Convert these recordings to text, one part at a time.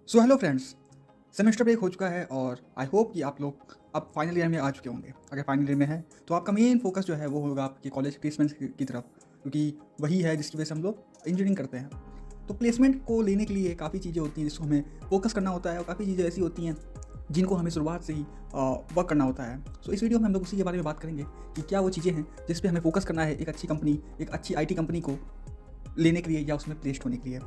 सो hello friends, semester break हो चुका है और आई होप कि आप लोग अब फाइनल ईयर में आ चुके होंगे। अगर फाइनल ईयर में है तो आपका मेन फोकस जो है वो होगा आपके कॉलेज प्लेसमेंट की तरफ, क्योंकि वही है जिसकी वजह से हम लोग इंजीनियरिंग करते हैं। तो प्लेसमेंट को लेने के लिए काफ़ी चीज़ें होती हैं जिसको हमें फोकस करना होता है, और काफ़ी चीज़ें ऐसी होती हैं जिनको हमें शुरुआत से ही वर्क करना होता है। सो इस वीडियो में हम लोग उसी के बारे में बात करेंगे कि क्या वो चीज़ें हैं जिस पे हमें फोकस करना है एक अच्छी कंपनी, एक अच्छी आईटी कंपनी को लेने के लिए या उसमें प्लेस्ड होने के लिए।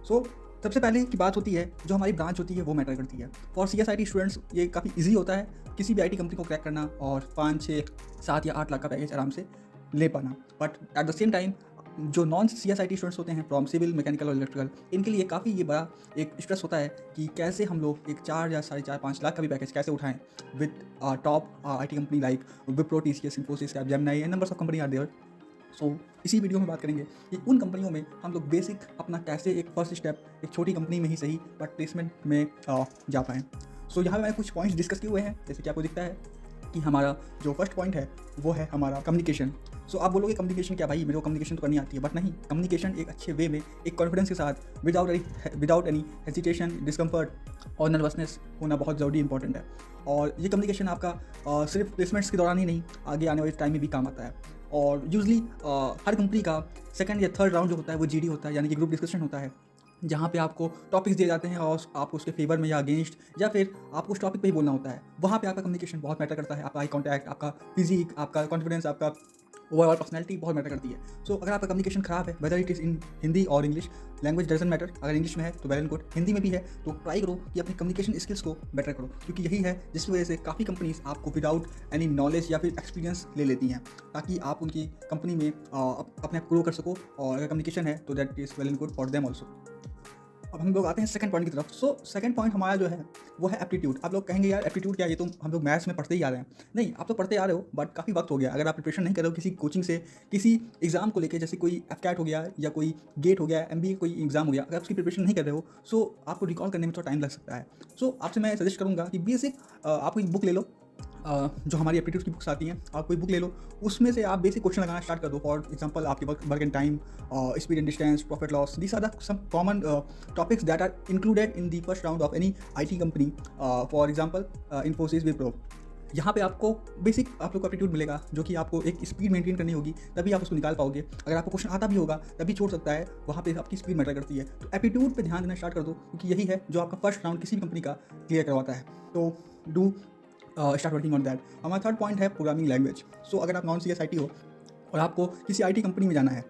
सो सबसे पहले की बात होती है जो हमारी ब्रांच होती है वो मैटर करती है। फॉर CSIT स्टूडेंट्स ये काफ़ी ईजी होता है किसी भी आईटी कंपनी को क्रैक करना और 5, 6, 7 या 8 लाख का पैकेज आराम से ले पाना। But at the same time जो नॉन CSIT स्टूडेंट्स होते हैं फ्रॉम सिविल, मैकेनिकल और इलेक्ट्रिकल, इनके लिए काफ़ी ये बड़ा एक स्ट्रेस होता है कि कैसे हम लोग एक 4 या 4.5 5 लाख का भी पैकेज कैसे उठाएं with top IT company like Wipro, TCS, Infosys, Capgemini and numbers of company are there. इसी वीडियो में बात करेंगे कि उन कंपनियों में हम लोग बेसिक अपना कैसे एक फर्स्ट स्टेप एक छोटी कंपनी में ही सही बट प्लेसमेंट में जा पाएँ। यहाँ पे मैंने कुछ पॉइंट्स डिस्कस किए हुए हैं। जैसे कि आपको दिखता है कि हमारा जो फर्स्ट पॉइंट है वो है हमारा कम्युनिकेशन। आप बोलोगे कम्युनिकेशन क्या भाई, मेरे को कम्युनिकेशन तो करनी आती है, बट नहीं, कम्युनिकेशन एक अच्छे वे में एक कॉन्फिडेंस के साथ विदाउट एनी हेजिटेशन, डिस्कम्फर्ट और नर्वसनेस होना बहुत ज़रूरी इंपॉर्टेंट है। और ये कम्युनिकेशन आपका सिर्फ प्लेसमेंट्स के दौरान ही नहीं, आगे आने वाले टाइम में भी काम आता है। और यूजली हर कंपनी का सेकंड या थर्ड राउंड जो होता है वो GD होता है, यानी कि ग्रुप डिस्कशन होता है, जहाँ पे आपको टॉपिक्स दिए जाते हैं और आपको उसके फेवर में या अगेंस्ट या फिर आपको उस टॉपिक पे ही बोलना होता है। वहाँ पे आपका कम्युनिकेशन बहुत मैटर करता है, आपका आई कॉन्टैक्ट, आपका फिजिक, आपका कॉन्फिडेंस, आपका ओवरऑल पर्सनैलिटी बहुत मैटर करती है। अगर आपका कम्युनिकेशन खराब है, whether it is in Hindi और इंग्लिश, लैंग्वेज डजंट मैटर। अगर इंग्लिश में है तो वेल एंड गुड, हिंदी में भी है तो ट्राई करो कि अपनी कम्युनिकेशन स्किल्स को बेटर करो, क्योंकि यही है जिसकी वजह से काफ़ी कंपनीज आपको विदाउट एनी नॉलेज या फिर एक्सपीरियंस ले लेती हैं, ताकि आप उनकी कंपनी में अपने आप ग्रो कर सको। और अगर कम्युनिकेशन है तो that is well and good for them also. अब हम लोग आते हैं सेकंड पॉइंट की तरफ। सेकंड पॉइंट हमारा जो है वो है एप्टीट्यूड। आप लोग कहेंगे यार एप्टीट्यूड क्या, ये तो हम लोग मैथ्स में पढ़ते ही आ रहे हैं। नहीं, आप तो पढ़ते आ रहे हो बट काफ़ी वक्त हो गया। अगर आप प्रिपरेशन नहीं कर रहे हो किसी कोचिंग से, किसी एग्जाम को लेकर, जैसे कोई FCAT हो गया या कोई गेट हो गया, MBA कोई एग्जाम हो गया, अगर आप उसकी प्रिपरेशन नहीं कर रहे हो आपको रिकॉल करने में थोड़ा टाइम लग सकता है। आपसे मैं सजेस्ट करूँगा कि बेसिक आप कोई बुक ले लो, जो हमारी एप्टीट्यूड की बुक्स आती हैं, आप कोई बुक ले लो, उसमें से आप बेसिक क्वेश्चन लगाना स्टार्ट कर दो। फॉर एग्जांपल आपके work and time, speed and distance, profit loss, these are the some common topics that are included in the first round of any IT company, for example Infosys, Wipro. यहाँ पे आपको basic आप लोग को aptitude मिलेगा, जो कि आपको एक स्पीड मेंटेन करनी होगी, तभी आप उसको निकाल पाओगे। अगर आपको क्वेश्चन आता भी होगा तभी छोड़ सकता है, वहाँ पे आपकी स्पीड मैटर करती है। तो एप्टीट्यूड पे ध्यान देना स्टार्ट कर दो, क्योंकि यही है जो आपका फर्स्ट राउंड किसी भी कंपनी का क्लियर करवाता है। तो do start working on that. हमारा थर्ड पॉइंट है प्रोग्रामिंग लैंग्वेज। अगर आप नॉन CSIT हो और आपको किसी IT कंपनी में जाना है,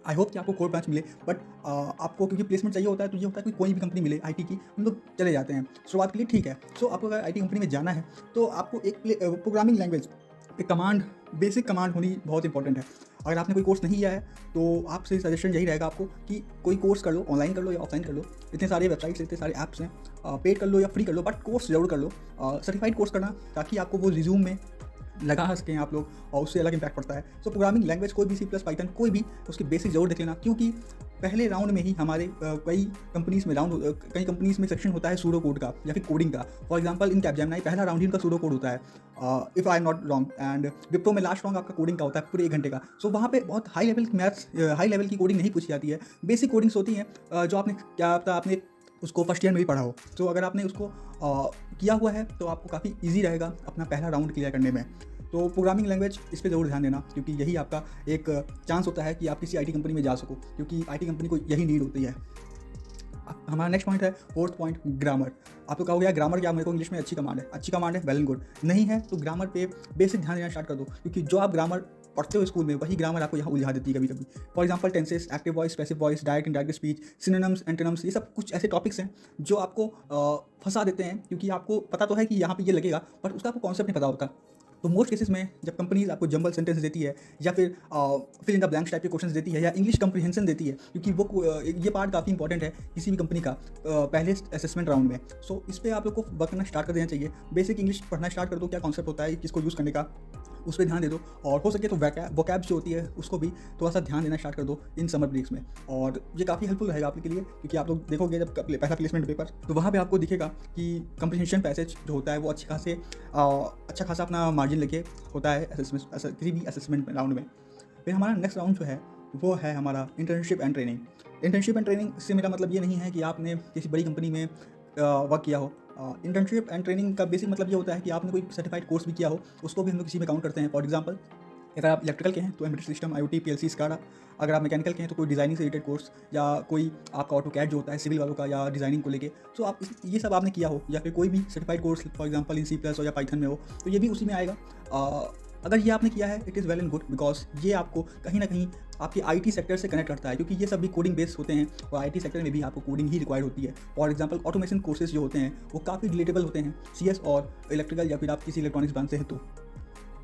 आई होप कि आपको कोर ब्रांच मिले, बट आपको क्योंकि प्लेसमेंट चाहिए होता है तो ये होता है कि कोई भी कंपनी मिले IT की, हम लोग चले जाते हैं शुरुआत के लिए, ठीक है। आपको अगर IT कंपनी में जाना है तो आपको एक प्रोग्रामिंग लैंग्वेज एक कमांड, बेसिक कमांड होनी बहुत इंपॉर्टेंट है। अगर आपने कोई कोर्स नहीं किया है तो आपसे सजेशन यही रहेगा आपको कि कोई कोर्स कर लो, ऑनलाइन कर लो या ऑफलाइन कर लो। इतने सारे वेबसाइट्स, इतने सारे ऐप्स हैं, पेड कर लो या फ्री कर लो, बट कोर्स जरूर कर लो, सर्टिफाइड कोर्स करना, ताकि आपको वो रिज्यूम में लगा सकें आप लोग, और उससे अलग इंपैक्ट पड़ता है। प्रोग्रामिंग लैंग्वेज कोई भी, C++, कोई भी, उसकी बेसिक जरूर देख लेना, क्योंकि पहले राउंड में ही हमारे कई कंपनीज में सेक्शन होता है सूडो कोड का या फिर कोडिंग का। फॉर एग्जांपल इन कैपजेमिनी पहला राउंड ही उनका सूडो कोड होता है, if I am not wrong, and Wipro में लास्ट राउंड आपका कोडिंग का होता है पूरे 1 घंटे का। वहाँ पे बहुत हाई लेवल की मैथ्स, हाई लेवल की कोडिंग नहीं पूछी जाती है, बेसिक कोडिंग्स होती हैं, जो आपने क्या पता आपने उसको फर्स्ट ईयर में भी पढ़ा हो। अगर आपने उसको किया हुआ है तो आपको काफ़ी ईजी रहेगा अपना पहला राउंड क्लियर करने में। प्रोग्रामिंग लैंग्वेज, इस पे ज़रूर ध्यान देना, क्योंकि यही आपका एक चांस होता है कि आप किसी IT कंपनी में जा सको, क्योंकि IT कंपनी को यही नीड होती है। हमारा नेक्स्ट पॉइंट है फोर्थ पॉइंट, ग्रामर। आप तो कहोगे यार ग्रामर क्या, मेरे को इंग्लिश में अच्छी कमांड है, वेल एंड गुड। नहीं है तो ग्रामर पे बेसिक ध्यान देना स्टार्ट कर दो, क्योंकि जो आप ग्रामर पढ़ते हो स्कूल में वही ग्रामर आपको यहाँ उलझा देती है कभी कभी। For example tenses, active voice, passive voice, direct indirect speech, synonyms, antonyms, ये सब कुछ ऐसे टॉपिक्स हैं जो आपको फंसा देते हैं, क्योंकि आपको पता तो है कि यहाँ पे ये लगेगा, बट उसका आपको कॉन्सेप्ट नहीं पता होता। मोस्ट केसेस में जब कंपनीज आपको जंबल सेंटेंस देती है या फिर fill in the blanks type के क्वेश्चन देती है या इंग्लिश कंप्रीहेंशन देती है, क्योंकि वो ये पार्ट काफ़ी इंपॉर्टेंट है किसी भी कंपनी का पहले असेसमेंट राउंड में। इस पर आप लोग को वर्क करना स्टार्ट कर देना चाहिए। बेसिक इंग्लिश पढ़ना स्टार्ट कर दो, क्या कॉन्सेप्ट होता है, किसको यूज़ करने का, उस पर ध्यान दे दो। और हो सके तो वोकैब जो होती है उसको भी थोड़ा सा ध्यान देना स्टार्ट कर दो इन समर ब्रेक्स में, और ये काफ़ी हेल्पफुल रहेगा आपके लिए, क्योंकि आप लोग देखोगे जब पहला प्लेसमेंट पेपर तो वहाँ पे आपको दिखेगा कि कंप्रीहेंशन पैसेज जो होता है वो अच्छा खासा अपना मार्जिन लेके होता है किसी भी असेसमेंट राउंड में। फिर हमारा नेक्स्ट राउंड जो है वो है हमारा internship and training. Internship and training से मेरा मतलब ये नहीं है कि आपने किसी बड़ी कंपनी में वर्क किया हो। इंटर्नशिप एंड ट्रेनिंग का बेसिक मतलब ये होता है कि आपने कोई सर्टिफाइड कोर्स भी किया हो, उसको भी हम लोग किसी में काउंट करते हैं। फॉर एग्जाम्पल, अगर आप इलेक्ट्रिकल के हैं तो embedded system, IoT, PLC, SCADA। अगर आप मैकेनिकल के हैं तो कोई डिज़ाइनिंग से रिलेटेड कोर्स, या कोई आपका ऑटोकैड जो होता है सिविल वालों का या डिज़ाइनिंग को लेके, सो आप ये सब आपने किया हो, या फिर कोई भी certified course for example in C+ हो या पाइथन में हो, तो ये भी उसी में आएगा। अगर ये आपने किया है, it is well and good, because ये आपको कहीं ना कहीं आपके IT सेक्टर से कनेक्ट करता है, क्योंकि ये सब भी कोडिंग बेस्ड होते हैं और IT सेक्टर में भी आपको कोडिंग ही रिक्वायर्ड होती है। फॉर एग्जांपल, ऑटोमेशन कोर्सेज जो होते हैं वो काफ़ी रिलेटेबल होते हैं CS और इलेक्ट्रिकल, या फिर आप किसी इलेक्ट्रॉनिक्स ब्रांच से हैं तो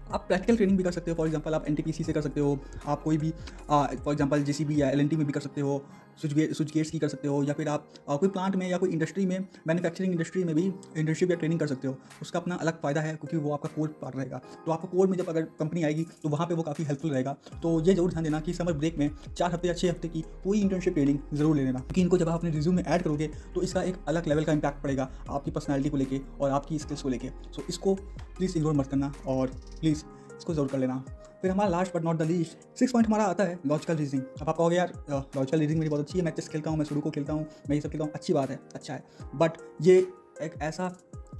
आप प्रैक्टिकल ट्रेनिंग भी कर सकते हो। फॉर एग्जांपल, आप NTPC से कर सकते हो, आप कोई भी फॉर एग्जांपल JCB या LNT में भी कर सकते हो, स्विच गेट्स की कर सकते हो, या फिर आप कोई प्लांट में या कोई इंडस्ट्री में, मैन्युफैक्चरिंग इंडस्ट्री में भी इंटर्नशिप या ट्रेनिंग कर सकते हो। उसका अपना अलग फ़ायदा है, क्योंकि वो आपका कोर पार्ट रहेगा। तो आपको कोर में जब अगर कंपनी आएगी तो वहाँ पे वो काफ़ी हेल्पफुल रहेगा। तो ये जरूर ध्यान देना कि समर ब्रेक में 4 हफ्ते या 6 हफ्ते की कोई इंटर्नशिप ट्रेनिंग जरूर ले लेना, क्योंकि इनको जब आप अपने रिज्यूम में ऐड करोगे तो इसका एक अलग लेवल का इंपैक्ट पड़ेगा आपकी पर्सनैलिटी को लेके और आपकी स्किल्स को लेके। सो इसको प्लीज़ इग्नोर मत करना, और प्लीज़ इसको ज़रूर कर लेना। फिर हमारा last but not the least 6 point हमारा आता है लॉजिकल रीजनिंग। अब आप कहोगे यार लॉजिकल रीजनिंग मेरी बहुत अच्छी है, मैं चेस खेलता हूँ, मैं सुडोकू खेलता हूँ, मैं ये सब खेलता हूँ, अच्छी बात है, अच्छा है। बट ये एक ऐसा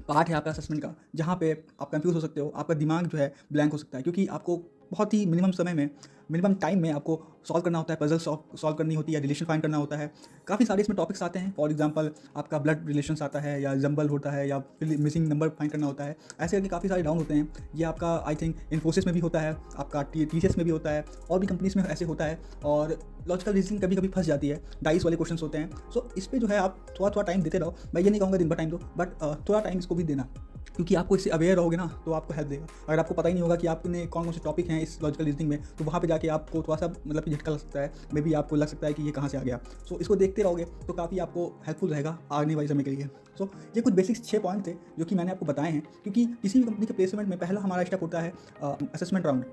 पार्ट है आपका असेसमेंट का जहाँ पे आप कंफ्यूज हो सकते हो, आपका दिमाग जो है ब्लैंक हो सकता है, क्योंकि आपको बहुत ही मिनिमम समय में, मिनिमम टाइम में आपको सॉल्व करना होता है, पजल सॉल्व करनी होती है, रिलेशन फाइंड करना होता है। काफ़ी सारे इसमें टॉपिक्स आते हैं। फॉर एग्जांपल, आपका ब्लड रिलेशंस आता है, या जंबल होता है, या फिर मिसिंग नंबर फाइंड करना होता है। ऐसे करके काफ़ी सारे डाउन होते हैं। ये आपका आई थिंक इन्फोसिस में भी होता है, आपका TCS में भी होता है, और भी कंपनीज में ऐसे होता है। और लॉजिकल रीजनिंग कभी कभी फंस जाती है, डाइस वाले क्वेश्चन होते हैं। सो इस पर जो है आप थोड़ा टाइम देते रहो। मैं ये नहीं कहूँगा दिन भर टाइम दो, बट थोड़ा टाइम इसको भी देना, क्योंकि आपको इससे अवेयर रहोगे ना तो आपको हेल्प देगा। अगर आपको पता ही नहीं होगा कि आपने कौन कौन से टॉपिक हैं इस लॉजिकल रीजनिंग में, तो वहाँ पे जाके आपको थोड़ा सा मतलब कि झटका लग सकता है, मे बी आपको लग सकता है कि ये कहाँ से आ गया। सो इसको देखते रहोगे तो काफ़ी आपको हेल्पफुल रहेगा आने वाले समय के लिए। सो ये कुछ बेसिक्स 6 पॉइंट थे जो कि मैंने आपको बताए हैं, क्योंकि किसी भी कंपनी के प्लेसमेंट में पहला हमारा स्टेप होता है असेसमेंट राउंड।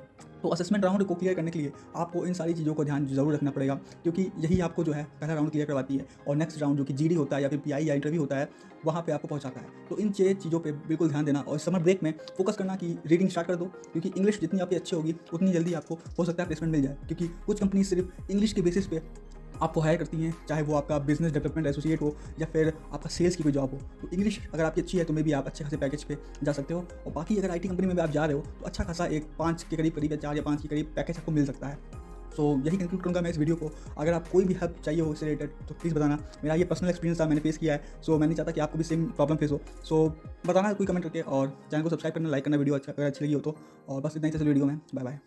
तो असेसमेंट राउंड को क्लियर करने के लिए आपको इन सारी चीज़ों को ध्यान ज़रूर रखना पड़ेगा, क्योंकि यही आपको जो है पहला राउंड क्लियर करवाती है, और नेक्स्ट राउंड जो कि GD होता है या फिर PI या इंटरव्यू होता है, वहाँ पे आपको पहुँचाता है। तो इन 6 चीज़ों पे बिल्कुल ध्यान देना, और समर ब्रेक में फोकस करना कि रीडिंग स्टार्ट कर दो, क्योंकि इंग्लिश जितनी आपकी अच्छी होगी उतनी जल्दी आपको हो सकता है प्लेसमेंट मिल जाए। क्योंकि कुछ कंपनी सिर्फ इंग्लिश के बेसिस पे आपको हायर करती हैं, चाहे वो आपका बिजनेस डेवलपमेंट एसोसिएट हो या फिर आपका सेल्स की कोई जॉब हो। तो इंग्लिश अगर आपकी अच्छी है तो मे भी आप अच्छे खासे पैकेज पे जा सकते हो। और बाकी अगर IT कंपनी में भी आप जा रहे हो तो अच्छा खासा एक 5 के करीब या 4 या 5 के करीब पैकेज आपको मिल सकता है। सो यही कंक्लूड करूँगा मैं इस वीडियो को। अगर आप कोई भी हेल्प चाहिए हो इससे रिलेटेड तो प्लीज़ बताना। मेरा ये पर्सनल एक्सपीरियंस था, मैंने फेस किया है। सो मैं नहीं चाहता कि आपको भी सेम प्रॉब्लम फेस हो। सो बताना कोई कमेंट करके, और चैनल को सब्सक्राइब करना, लाइक करना वीडियो अगर अच्छी लगी हो तो। और बस इतना ही था इस वीडियो में। Bye bye.